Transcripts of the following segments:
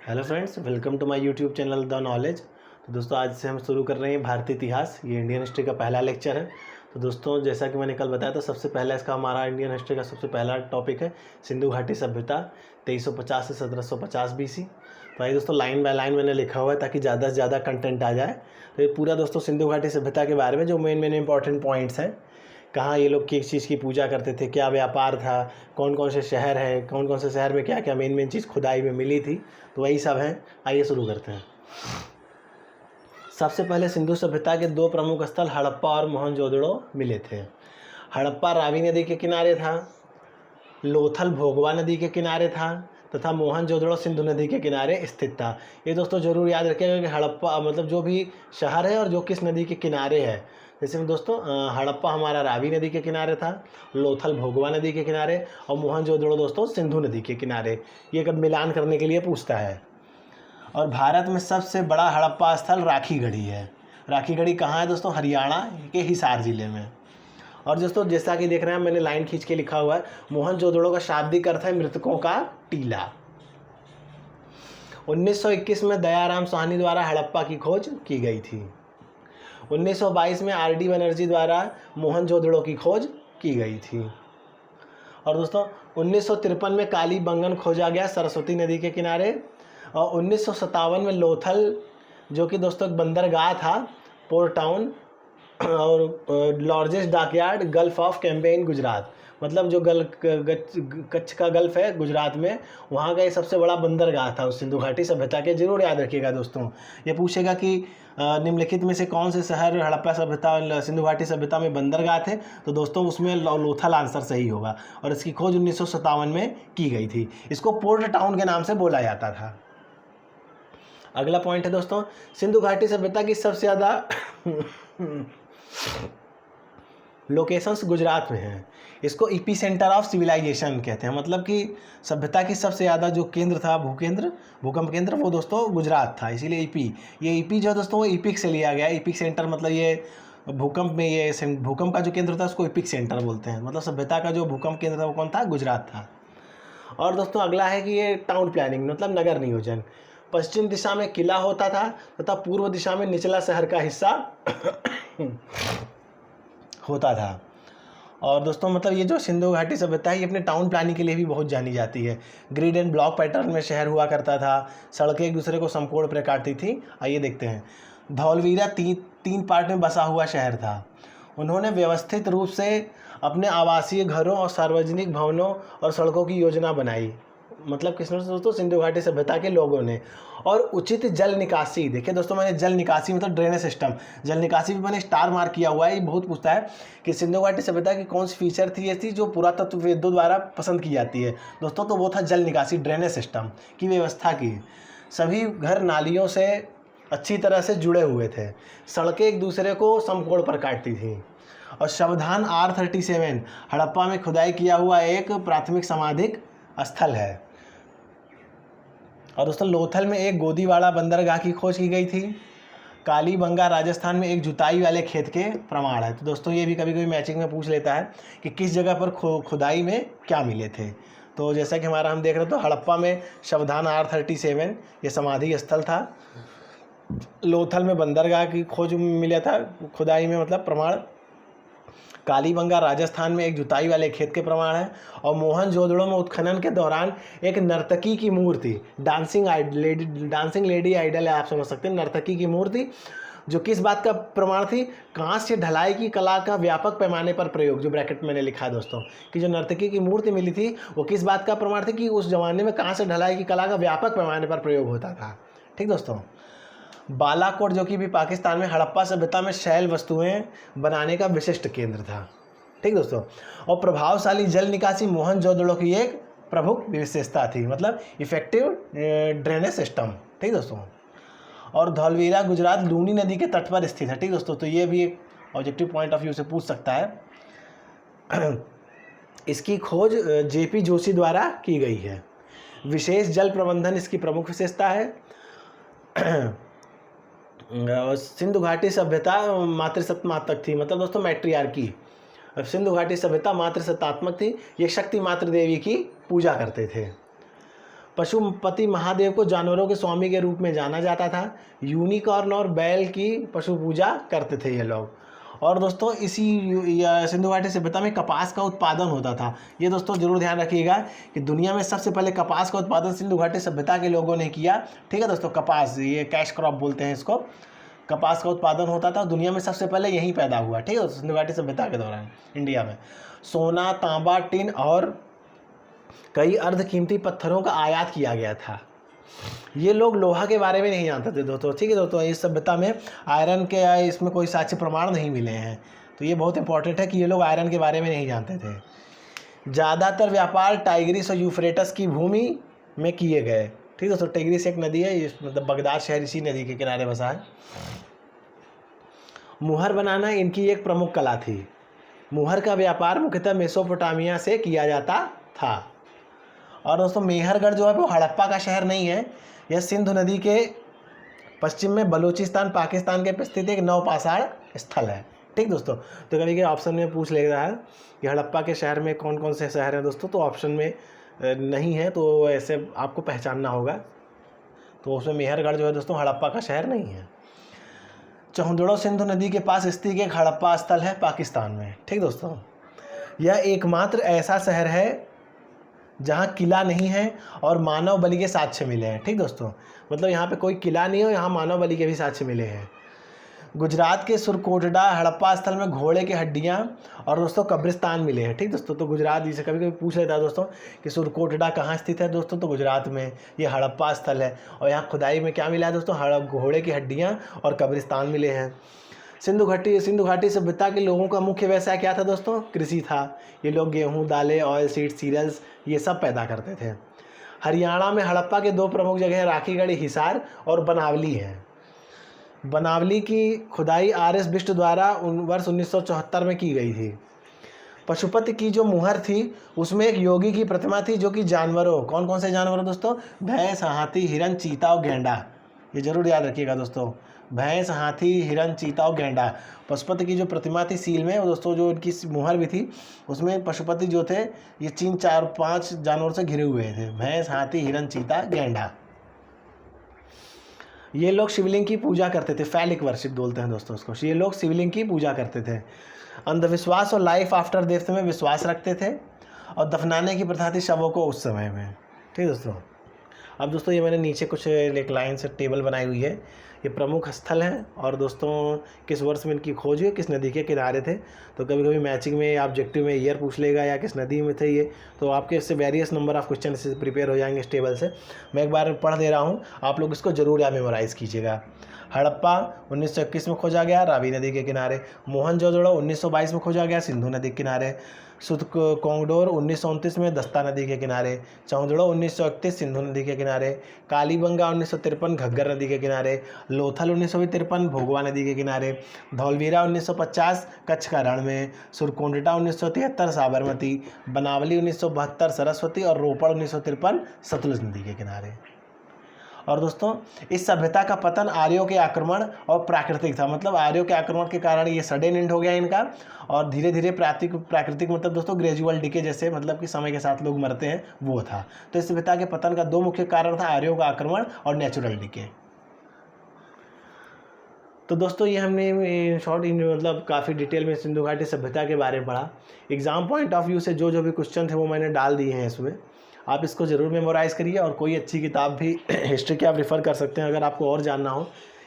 Hello friends, welcome to my YouTube channel The Knowledge. तो दोस्तों, आज से हम शुरू कर रहे हैं भारतीय इतिहास। ये इंडियन हिस्ट्री का पहला लेक्चर है। तो दोस्तों, जैसा कि मैंने कल बताया था, सबसे पहला इसका हमारा इंडियन हिस्ट्री का सबसे पहला टॉपिक है सिंधु घाटी सभ्यता 2350 से 1750 BC। तो आइए दोस्तों, लाइन बाय लाइन मैंने लिखा हुआ है ताकि ज़्यादा से ज़्यादा कंटेंट आ जाए। तो ये पूरा दोस्तों सिंधु घाटी सभ्यता के बारे में जो मेन इंपॉर्टेंट पॉइंट्स हैं, कहाँ ये लोग किस चीज़ की पूजा करते थे, क्या व्यापार था, कौन कौन से शहर हैं, कौन कौन से शहर में क्या क्या मेन चीज़ खुदाई में मिली थी, तो वही सब हैं। आइए शुरू करते हैं। सबसे पहले सिंधु सभ्यता के दो प्रमुख स्थल हड़प्पा और मोहनजोदड़ो मिले थे। हड़प्पा रावी नदी के किनारे था, लोथल भोगवा नदी के किनारे था तथा मोहनजोदड़ो सिंधु नदी के किनारे स्थित था। ये दोस्तों ज़रूर याद रखिएगा कि हड़प्पा मतलब जो भी शहर है और जो किस नदी के किनारे है। जैसे में दोस्तों हड़प्पा हमारा रावी नदी के किनारे था, लोथल भोगवा नदी के किनारे और मोहनजोदड़ो दोस्तों सिंधु नदी के किनारे। ये कब मिलान करने के लिए पूछता है। और भारत में सबसे बड़ा हड़प्पा स्थल राखीगढ़ी है। राखीगढ़ी कहाँ है दोस्तों? हरियाणा के हिसार ज़िले में। और दोस्तों, जैसा कि देख रहे हैं, मैंने लाइन खींच के लिखा हुआ है, मोहनजोदड़ो का शाब्दिक अर्थ है मृतकों का टीला। 1921 में दयाराम साहनी द्वारा हड़प्पा की खोज की गई थी। 1922 में RD बनर्जी द्वारा मोहनजोदड़ो की खोज की गई थी। और दोस्तों 1953 में कालीबंगन खोजा गया सरस्वती नदी के किनारे। और 1957 में लोथल, जो कि दोस्तों एक बंदरगाह था, पोर्ट टाउन और largest dockyard gulf of campaign Gujarat, मतलब जो कच्छ का गल्फ है गुजरात में, वहाँ का ये सबसे बड़ा बंदरगाह था उस सिंधु घाटी सभ्यता के। जरूर याद रखिएगा दोस्तों। ये पूछेगा कि निम्नलिखित में से कौन से शहर हड़प्पा सभ्यता सिंधु घाटी सभ्यता में बंदरगाह थे, तो दोस्तों उसमें लोथल आंसर सही होगा। और इसकी खोज 1957 में की गई थी। इसको पोर्ट टाउन के नाम से बोला जाता था। अगला पॉइंट है दोस्तों, सिंधु घाटी सभ्यता की सबसे ज़्यादा लोकेशंस गुजरात में हैं। इसको इपी सेंटर ऑफ सिविलाइजेशन कहते हैं, मतलब कि सभ्यता की सबसे ज़्यादा जो केंद्र था, भूकंप केंद्र, वो दोस्तों गुजरात था। इसीलिए ये ईपी जो है दोस्तों, वो इपिक से लिया गया है। इपिक सेंटर मतलब ये भूकंप में, ये भूकंप का जो केंद्र था उसको इपिक सेंटर बोलते हैं। मतलब सभ्यता का जो भूकंप केंद्र था वो कौन था? गुजरात था। और दोस्तों अगला है कि ये टाउन प्लानिंग मतलब नगर नियोजन। पश्चिम दिशा में किला होता था तथा पूर्व दिशा में निचला शहर का हिस्सा होता था। और दोस्तों मतलब ये जो सिंधु घाटी सभ्यता है, ये अपने टाउन प्लानिंग के लिए भी बहुत जानी जाती है। ग्रिड एंड ब्लॉक पैटर्न में शहर हुआ करता था, सड़कें एक दूसरे को समकोण पर काटती थी। आइए देखते हैं। धौलवीरा तीन पार्ट में बसा हुआ शहर था। उन्होंने व्यवस्थित रूप से अपने आवासीय घरों और सार्वजनिक भवनों और सड़कों की योजना बनाई। मतलब किसने दोस्तों? सिंधु घाटी सभ्यता के लोगों ने। और उचित जल निकासी, देखिए दोस्तों, मैंने जल निकासी मतलब ड्रेनेज सिस्टम, जल निकासी भी मैंने स्टार मार्क किया हुआ है। ये बहुत पूछता है कि सिंधु घाटी सभ्यता की कौन सी फीचर थी ऐसी जो पुरातत्वविदों द्वारा पसंद की जाती है दोस्तों, तो वो था जल निकासी, ड्रेनेज सिस्टम की व्यवस्था की। सभी घर नालियों से अच्छी तरह से जुड़े हुए थे, सड़कें एक दूसरे को समकोण पर काटती थी। और शवधान R37 हड़प्पा में खुदाई किया हुआ एक प्राथमिक समाधिक स्थल है। और दोस्तों लोथल में एक गोदीवाड़ा बंदरगाह की खोज की गई थी। कालीबंगा राजस्थान में एक जुताई वाले खेत के प्रमाण है। तो दोस्तों ये भी कभी कभी मैचिंग में पूछ लेता है कि किस जगह पर खुदाई में क्या मिले थे। तो जैसा कि हमारा हम देख रहे थे, तो हड़प्पा में शवधान R37 ये समाधि स्थल था। लोथल में बंदरगाह की खोज मिला था खुदाई में, मतलब प्रमाण। कालीबंगा राजस्थान में एक जुताई वाले खेत के प्रमाण है। और मोहनजोदड़ो में उत्खनन के दौरान एक नर्तकी की मूर्ति, डांसिंग लेडी आइडल है, आप समझ सकते हैं, नर्तकी की मूर्ति, जो किस बात का प्रमाण थी? कांस्य ढलाई की कला का व्यापक पैमाने पर प्रयोग, जो ब्रैकेट मैंने लिखा है दोस्तों, कि जो नर्तकी की मूर्ति मिली थी वो किस बात का प्रमाण थी? कि उस जमाने में कांस्य ढलाई की कला का व्यापक पैमाने पर प्रयोग होता था। ठीक दोस्तों। बालाकोट, जो कि भी पाकिस्तान में, हड़प्पा सभ्यता में शैल वस्तुएं बनाने का विशिष्ट केंद्र था। ठीक दोस्तों। और प्रभावशाली जल निकासी मोहनजोदड़ो की एक प्रमुख विशेषता थी, मतलब इफेक्टिव ड्रेनेज सिस्टम। ठीक दोस्तों। और धौलवीरा गुजरात लूनी नदी के तट पर स्थित है। ठीक दोस्तों, तो ये भी एक ऑब्जेक्टिव पॉइंट ऑफ व्यू से पूछ सकता है। इसकी खोज JP जोशी द्वारा की गई है। विशेष जल प्रबंधन इसकी प्रमुख विशेषता है। सिंधु घाटी सभ्यता मातृसत्तात्मक थी, मतलब दोस्तों मैट्रियार्की। सिंधु घाटी सभ्यता मातृसत्तात्मक थी। ये शक्ति मातृ देवी की पूजा करते थे। पशुपति महादेव को जानवरों के स्वामी के रूप में जाना जाता था। यूनिकॉर्न और बैल की पशु पूजा करते थे ये लोग। और दोस्तों इसी सिंधु घाटी सभ्यता में कपास का उत्पादन होता था। ये दोस्तों जरूर ध्यान रखिएगा कि दुनिया में सबसे पहले कपास का उत्पादन सिंधु घाटी सभ्यता के लोगों ने किया। ठीक है दोस्तों, कपास, ये कैश क्रॉप बोलते हैं इसको। कपास का उत्पादन होता था, दुनिया में सबसे पहले यहीं पैदा हुआ। ठीक है दोस्तों, सिंधु घाटी सभ्यता के दौरान इंडिया में सोना, तांबा, टिन और कई अर्धकीमती पत्थरों का आयात किया गया था। ये लोग लोहा के बारे में नहीं जानते थे दोस्तों। ठीक है दोस्तों, इस सभ्यता में आयरन के इसमें कोई साक्ष्य प्रमाण नहीं मिले हैं, तो ये बहुत इंपॉर्टेंट है कि ये लोग आयरन के बारे में नहीं जानते थे। ज़्यादातर व्यापार टाइग्रिस और यूफ्रेटस की भूमि में किए गए। ठीक है दोस्तों, टाइग्रिस एक नदी है, मतलब बगदाद शहर इसी नदी के किनारे बसा है। मुहर बनाना इनकी एक प्रमुख कला थी। मुहर का व्यापार मुख्यतः मेसोपोटामिया से किया जाता था। और दोस्तों मेहरगढ़ जो है वो हड़प्पा का शहर नहीं है, यह सिंधु नदी के पश्चिम में बलूचिस्तान पाकिस्तान के स्थित एक नौपाषाण स्थल है। ठीक दोस्तों, तो कभी के ऑप्शन में पूछ ले रहा है कि हड़प्पा के शहर में कौन कौन से शहर हैं दोस्तों, तो ऑप्शन में नहीं है, तो ऐसे आपको पहचानना होगा। तो उसमें मेहरगढ़ जो है दोस्तों हड़प्पा का शहर नहीं है। चौंदड़ो सिंधु नदी के पास स्थित एक हड़प्पा स्थल है पाकिस्तान में। ठीक दोस्तों, यह एकमात्र ऐसा शहर है जहाँ किला नहीं है और मानव बलि के साक्ष्य मिले हैं। ठीक दोस्तों, मतलब यहाँ पे कोई किला नहीं है, यहाँ मानव बलि के भी साक्ष्य मिले हैं। गुजरात के सुरकोटडा हड़प्पा स्थल में घोड़े की हड्डियाँ और दोस्तों कब्रिस्तान मिले हैं। ठीक दोस्तों, तो गुजरात जिसे कभी कभी पूछ लेता है दोस्तों कि सुरकोटडा कहाँ स्थित है दोस्तों, तो गुजरात में ये हड़प्पा स्थल है। और यहाँ खुदाई में क्या मिला है दोस्तों, घोड़े की हड्डियाँ और कब्रिस्तान मिले हैं। सिंधु घाटी सभ्यता के लोगों का मुख्य व्यवसाय क्या था दोस्तों, कृषि था। ये लोग गेहूं, दालें, ऑयल सीड, सीरियल्स ये सब पैदा करते थे। हरियाणा में हड़प्पा के दो प्रमुख जगह राखीगढ़, हिसार और बनावली है। बनावली की खुदाई RS बिष्ट द्वारा वर्ष 1974 में की गई थी। पशुपति की जो मुहर थी उसमें एक योगी की प्रतिमा थी जो कि जानवरों, कौन कौन से जानवरों दोस्तों, भैंस, हाथी, हिरन, चीता और गैंडा, ये जरूर याद रखिएगा दोस्तों। भैंस, हाथी, हिरन, चीता और गैंडा। पशुपति की जो प्रतिमा थी सील में, दोस्तों जो उनकी मुहर भी थी उसमें पशुपति जो थे ये 3, 4, 5 जानवरों से घिरे हुए थे, भैंस, हाथी, हिरन, चीता, गैंडा। ये लोग शिवलिंग की पूजा करते थे, फैलिक वर्शिप बोलते हैं दोस्तों उसको। ये लोग शिवलिंग की पूजा करते थे। अंधविश्वास और लाइफ आफ्टर डेथ में विश्वास रखते थे और दफनाने की प्रथा थी शवों को उस समय में। ठीक दोस्तों, अब दोस्तों ये मैंने नीचे कुछ एक लाइन से टेबल बनाई हुई है, ये प्रमुख स्थल हैं और दोस्तों किस वर्ष में इनकी खोज हुई, किस नदी के किनारे थे। तो कभी कभी मैचिंग में ऑब्जेक्टिव में ईयर पूछ लेगा या किस नदी में थे ये, तो आपके इससे वेरियस नंबर ऑफ क्वेश्चन इससे प्रिपेयर हो जाएंगे इस टेबल से। मैं एक बार पढ़ दे रहा हूँ, आप लोग इसको जरूर यहाँ मेमोराइज़ कीजिएगा। हड़प्पा 1921 में खोजा गया, रावी नदी के किनारे। मोहनजोदड़ो 1922 में खोजा गया, सिंधु नदी के किनारे। कोंगडोर 1929 में, दस्ता नदी के किनारे। चौंदड़ो 1931 सिंधु नदी के किनारे। कालीबंगा 1953 घग्गर नदी के किनारे। लोथल 1953 भोगवा नदी के किनारे। धौलवीरा 1950 कच्छ का रण में। सुरकोंडा 1973 साबरमती। बनावली 1972 सरस्वती और रोपड़ 1953 सतलुज नदी के किनारे। और दोस्तों इस सभ्यता का पतन आर्यों के आक्रमण और प्राकृतिक था, मतलब आर्यों के आक्रमण के कारण ये सडन एंड हो गया इनका, और धीरे धीरे प्राकृतिक मतलब दोस्तों ग्रेजुअल डिके, जैसे मतलब कि समय के साथ लोग मरते हैं, वो था। तो इस सभ्यता के पतन का दो मुख्य कारण था, आर्यों का आक्रमण और नेचुरल डिके। तो दोस्तों ये हमने शॉर्ट मतलब काफ़ी डिटेल में सिंधु घाटी सभ्यता के बारे में पढ़ा। एग्जाम पॉइंट ऑफ व्यू से जो जो भी क्वेश्चन थे वो मैंने डाल दिए हैं इसमें, आप इसको ज़रूर मेमोराइज़ करिए। और कोई अच्छी किताब भी हिस्ट्री की आप रेफ़र कर सकते हैं अगर आपको और जानना हो,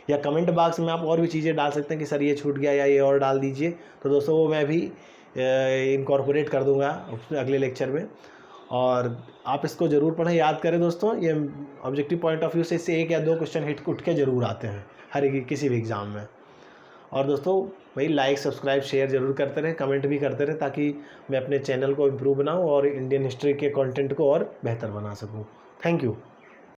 या कमेंट बॉक्स में आप और भी चीज़ें डाल सकते हैं कि सर ये छूट गया या ये और डाल दीजिए, तो दोस्तों वो मैं भी इनकॉर्पोरेट कर दूंगा अगले लेक्चर में। और आप इसको ज़रूर पढ़ें, याद करें दोस्तों, ये ऑब्जेक्टिव पॉइंट ऑफ व्यू से इससे 1 या 2 क्वेश्चन उठ के ज़रूर आते हैं हर किसी भी एग्ज़ाम में। और दोस्तों भाई लाइक, सब्सक्राइब, शेयर ज़रूर करते रहें, कमेंट भी करते रहें, ताकि मैं अपने चैनल को इम्प्रूव बनाऊं और इंडियन हिस्ट्री के कंटेंट को और बेहतर बना सकूं। Thank you.